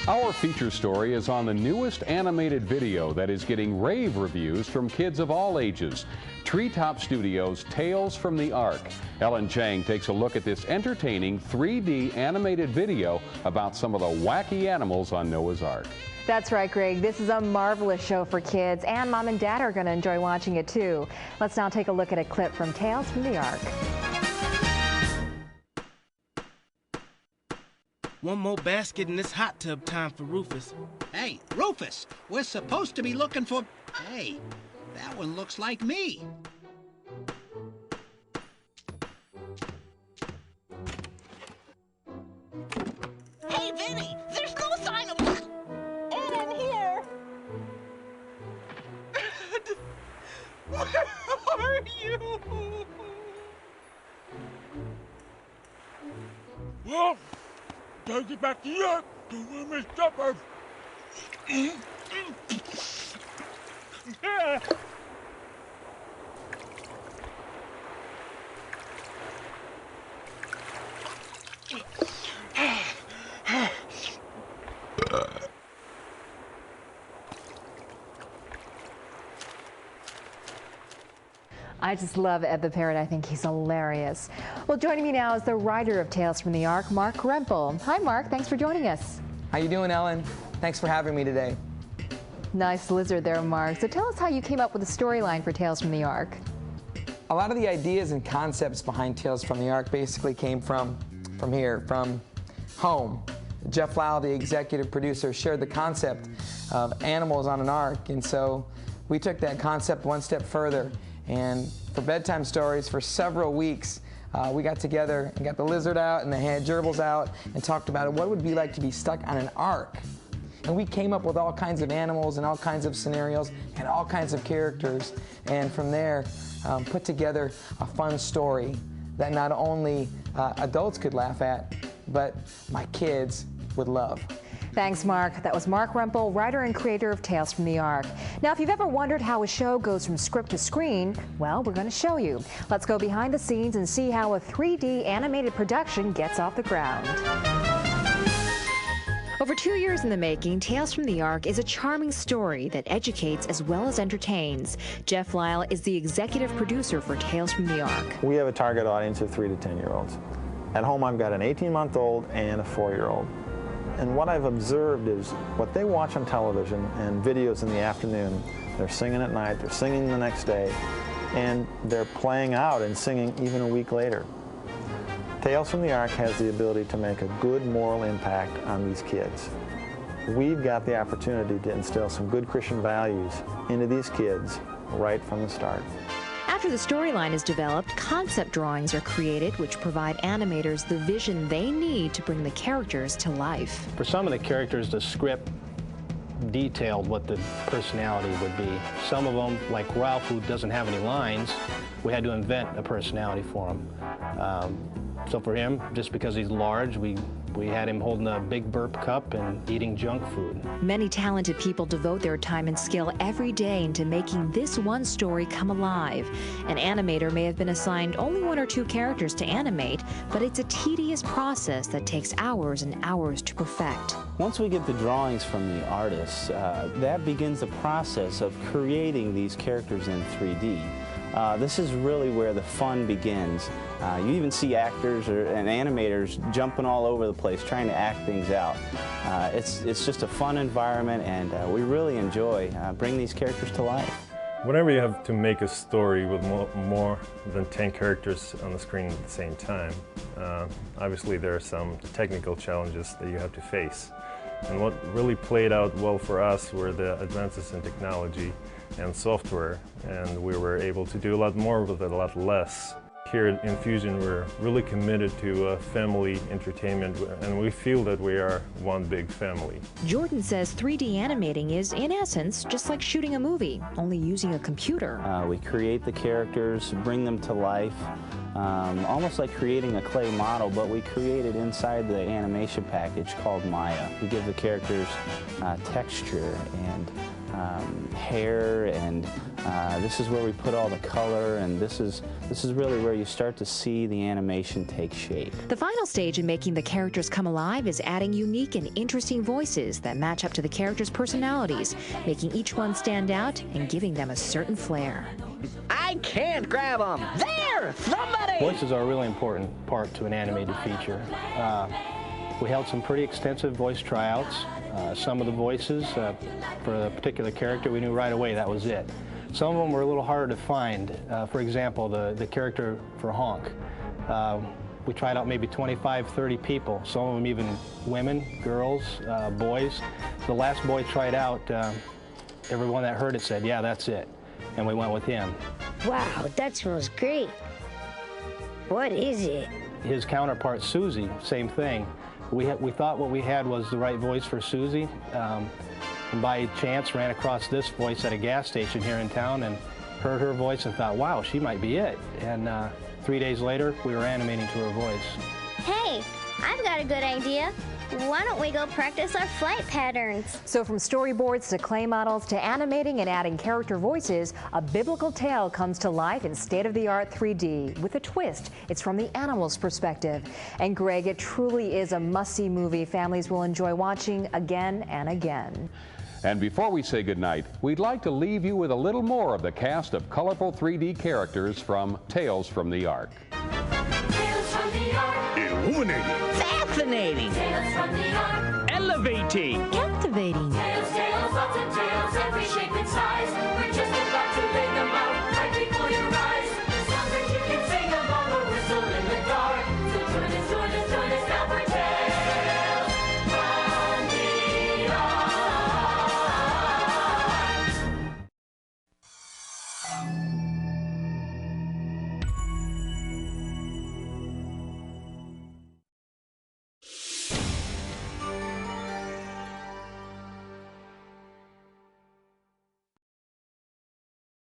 Our feature story is on the newest animated video that is getting rave reviews from kids of all ages. Treetop Studios' Tales from the Ark. Ellen Chang takes a look at this entertaining 3D animated video about some of the wacky animals on Noah's Ark. That's right, Greg. This is a marvelous show for kids, and Mom and Dad are going to enjoy watching it too. Let's now take a look at a clip from Tales from the Ark. One more basket in this hot tub time for Rufus. Hey, Rufus, we're supposed to be looking for... Hey, that one looks like me. Hey, Vinny, there's no sign of... And I'm here. Where are you? Well, take it back to Europe to where Miss Supper. I just love Ed the Parrot. I think he's hilarious. Well, joining me now is the writer of Tales from the Ark, Mark Rempel. Hi, Mark. Thanks for joining us. How you doing, Ellen? Thanks for having me today. Nice lizard there, Mark. So tell us how you came up with the storyline for Tales from the Ark. A lot of the ideas and concepts behind Tales from the Ark basically came from here, from home. Jeff Lyle, the executive producer, shared the concept of animals on an ark, and so we took that concept one step further. And for bedtime stories, for several weeks, we got together and got the lizard out and the gerbils out and talked about what it would be like to be stuck on an ark. And we came up with all kinds of animals and all kinds of scenarios and all kinds of characters. And from there, put together a fun story that not only adults could laugh at, but my kids would love. Thanks, Mark. That was Mark Rempel, writer and creator of Tales from the Ark. Now, if you've ever wondered how a show goes from script to screen, well, we're going to show you. Let's go behind the scenes and see how a 3D animated production gets off the ground. Over 2 years in the making, Tales from the Ark is a charming story that educates as well as entertains. Jeff Lyle is the executive producer for Tales from the Ark. We have a target audience of 3 to 10-year-olds. At home, I've got an 18-month-old and a 4-year-old. And what I've observed is what they watch on television and videos in the afternoon, they're singing at night, they're singing the next day, and they're playing out and singing even a week later. Tales from the Ark has the ability to make a good moral impact on these kids. We've got the opportunity to instill some good Christian values into these kids right from the start. After the storyline is developed, concept drawings are created which provide animators the vision they need to bring the characters to life. For some of the characters, the script detailed what the personality would be. Some of them, like Ralph, who doesn't have any lines, we had to invent a personality for him. So for him, just because he's large, we had him holding a big burp cup and eating junk food. Many talented people devote their time and skill every day into making this one story come alive. An animator may have been assigned only 1 or 2 characters to animate, but it's a tedious process that takes hours and hours to perfect. Once we get the drawings from the artists, that begins the process of creating these characters in 3D. This is really where the fun begins. You even see actors and animators jumping all over the place trying to act things out. It's just a fun environment, and we really enjoy bringing these characters to life. Whenever you have to make a story with more than 10 characters on the screen at the same time, obviously there are some technical challenges that you have to face. And what really played out well for us were the advances in technology and software, and we were able to do a lot more with a lot less. Here at Infusion, we're really committed to family entertainment, and we feel that we are one big family. Jordan says 3D animating is, in essence, just like shooting a movie, only using a computer. We create the characters, bring them to life, almost like creating a clay model, but we create it inside the animation package called Maya. We give the characters texture and hair, and this is where we put all the color, and this is really where you start to see the animation take shape. The final stage in making the characters come alive is adding unique and interesting voices that match up to the characters' personalities, making each one stand out and giving them a certain flair. I can't grab them. There! Somebody! Voices are a really important part to an animated feature. We held some pretty extensive voice tryouts. Some of the voices for a particular character, we knew right away that was it. Some of them were a little harder to find. For example, the character for Honk. We tried out maybe 25, 30 people, some of them even women, girls, boys. The last boy tried out, everyone that heard it said, yeah, that's it. And we went with him. Wow, that smells great. What is it? His counterpart, Susie, same thing. We thought what we had was the right voice for Susie, and by chance ran across this voice at a gas station here in town and heard her voice and thought, wow, she might be it. And 3 days later, we were animating to her voice. Hey, I've got a good idea. Why don't we go practice our flight patterns? So from storyboards to clay models to animating and adding character voices, a biblical tale comes to life in state-of-the-art 3D with a twist. It's from the animal's perspective. And Greg, it truly is a must-see movie families will enjoy watching again and again. And before we say goodnight, we'd like to leave you with a little more of the cast of colorful 3D characters from Tales from the Ark. Tales from the Ark. Illuminating. Fascinating. Tales from the Ark. Elevating. Captivating. Tales, lots of tales, every shape and size. We're just